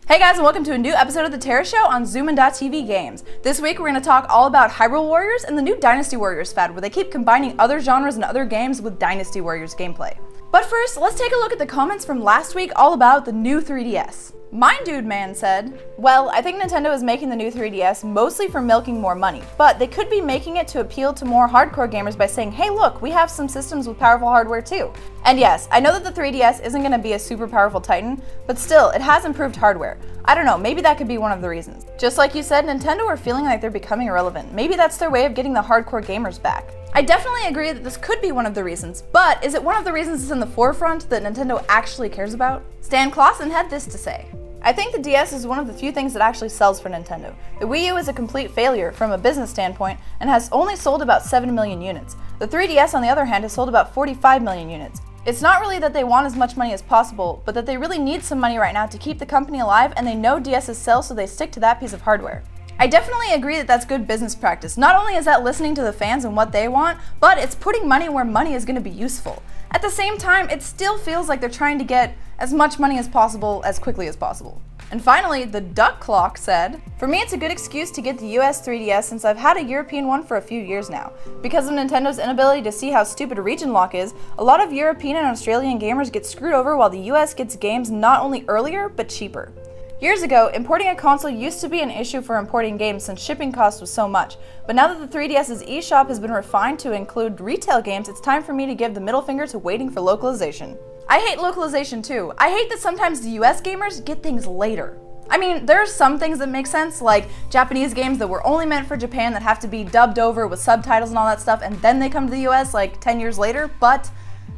Hey guys, and welcome to a new episode of The Terra Show on Zoomin.tv Games. This week we're going to talk all about Hyrule Warriors and the new Dynasty Warriors fad, where they keep combining other genres and other games with Dynasty Warriors gameplay. But first, let's take a look at the comments from last week all about the new 3DS. Mind Dude Man said, well, I think Nintendo is making the new 3DS mostly for milking more money, but they could be making it to appeal to more hardcore gamers by saying, hey look, we have some systems with powerful hardware too. And yes, I know that the 3DS isn't going to be a super powerful Titan, but still, it has improved hardware. I don't know, maybe that could be one of the reasons. Just like you said, Nintendo are feeling like they're becoming irrelevant. Maybe that's their way of getting the hardcore gamers back. I definitely agree that this could be one of the reasons, but is it one of the reasons that's in the forefront that Nintendo actually cares about? Stan Clausen had this to say. I think the DS is one of the few things that actually sells for Nintendo. The Wii U is a complete failure from a business standpoint and has only sold about 7 million units. The 3DS, on the other hand, has sold about 45 million units. It's not really that they want as much money as possible, but that they really need some money right now to keep the company alive, and they know DSs sell, so they stick to that piece of hardware. I definitely agree that that's good business practice. Not only is that listening to the fans and what they want, but it's putting money where money is going to be useful. At the same time, it still feels like they're trying to get as much money as possible as quickly as possible. And finally, the Duck Clock said, for me it's a good excuse to get the US 3DS since I've had a European one for a few years now. Because of Nintendo's inability to see how stupid region lock is, a lot of European and Australian gamers get screwed over while the US gets games not only earlier, but cheaper. Years ago, importing a console used to be an issue for importing games since shipping cost was so much, but now that the 3DS's eShop has been refined to include retail games, it's time for me to give the middle finger to waiting for localization. I hate localization too. I hate that sometimes the US gamers get things later. I mean, there are some things that make sense, like Japanese games that were only meant for Japan that have to be dubbed over with subtitles and all that stuff, and then they come to the US like 10 years later, but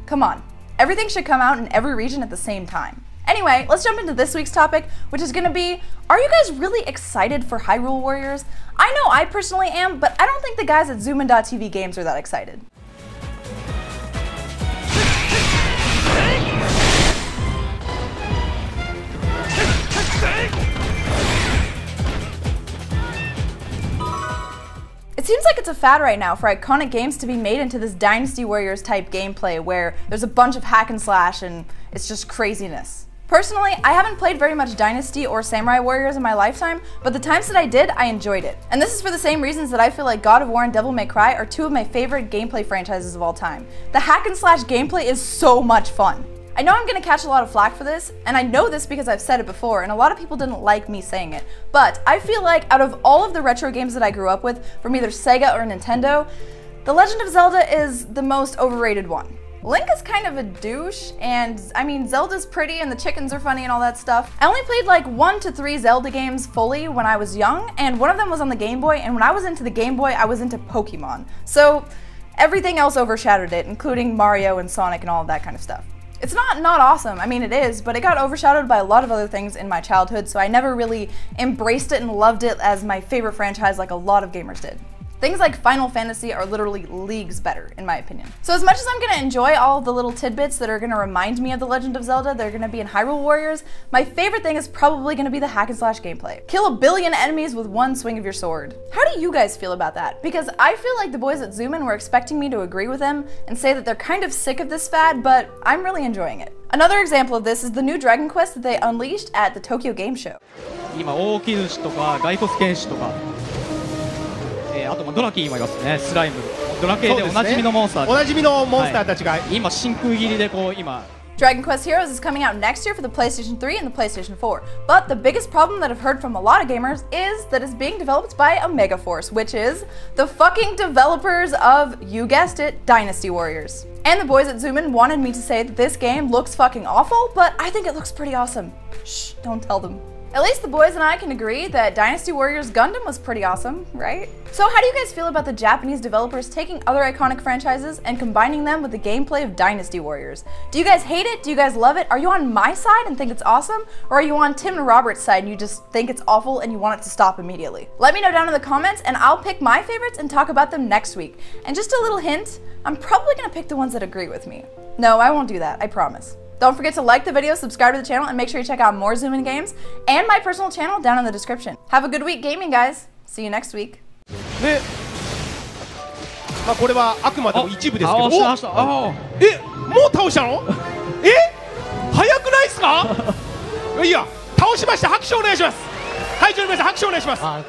come on. Everything should come out in every region at the same time. Anyway, let's jump into this week's topic, which is gonna be, are you guys really excited for Hyrule Warriors? I know I personally am, but I don't think the guys at Zoomin.tv Games are that excited. It seems like it's a fad right now for iconic games to be made into this Dynasty Warriors type gameplay where there's a bunch of hack and slash and it's just craziness. Personally, I haven't played very much Dynasty or Samurai Warriors in my lifetime, but the times that I did, I enjoyed it. And this is for the same reasons that I feel like God of War and Devil May Cry are two of my favorite gameplay franchises of all time. The hack and slash gameplay is so much fun. I know I'm gonna catch a lot of flack for this, and I know this because I've said it before, and a lot of people didn't like me saying it, but I feel like out of all of the retro games that I grew up with, from either Sega or Nintendo, The Legend of Zelda is the most overrated one. Link is kind of a douche, and I mean, Zelda's pretty and the chickens are funny and all that stuff. I only played like 1 to 3 Zelda games fully when I was young, and one of them was on the Game Boy, and when I was into the Game Boy, I was into Pokemon. So everything else overshadowed it, including Mario and Sonic and all of that kind of stuff. It's not awesome, I mean it is, but it got overshadowed by a lot of other things in my childhood, so I never really embraced it and loved it as my favorite franchise like a lot of gamers did. Things like Final Fantasy are literally leagues better, in my opinion. So as much as I'm gonna enjoy all of the little tidbits that are gonna remind me of The Legend of Zelda, they're gonna be in Hyrule Warriors, my favorite thing is probably gonna be the hack and slash gameplay. Kill a billion enemies with one swing of your sword. How do you guys feel about that? Because I feel like the boys at Zoomin were expecting me to agree with them and say that they're kind of sick of this fad, but I'm really enjoying it. Another example of this is the new Dragon Quest that they unleashed at the Tokyo Game Show. あとドラキーもいますね、スライム。ドラ系でおなじみのモンスター。おなじみのモンスターたちが今真空切りでこう今。Dragon Quest Heroes is coming out next year for the PlayStation 3 and the PlayStation 4. But the biggest problem that I've heard from a lot of gamers is that it's being developed by Omega Force, which is the fucking developers of, you guessed it, Dynasty Warriors. And the boys at Zoomin wanted me to say that this game looks fucking awful, but I think it looks pretty awesome. Shh, don't tell them. At least the boys and I can agree that Dynasty Warriors Gundam was pretty awesome, right? So how do you guys feel about the Japanese developers taking other iconic franchises and combining them with the gameplay of Dynasty Warriors? Do you guys hate it? Do you guys love it? Are you on my side and think it's awesome? Or are you on Tim and Robert's side and you just think it's awful and you want it to stop immediately? Let me know down in the comments and I'll pick my favorites and talk about them next week. And just a little hint, I'm probably gonna pick the ones that agree with me. No, I won't do that, I promise. Don't forget to like the video, subscribe to the channel, and make sure you check out more Zoomin games and my personal channel down in the description. Have a good week gaming, guys. See you next week. で、まあこれはあくまでも一部ですけど、もう倒したの？早くないっすか？いや、倒しました。拍手お願いします。会場の皆さん拍手お願いします。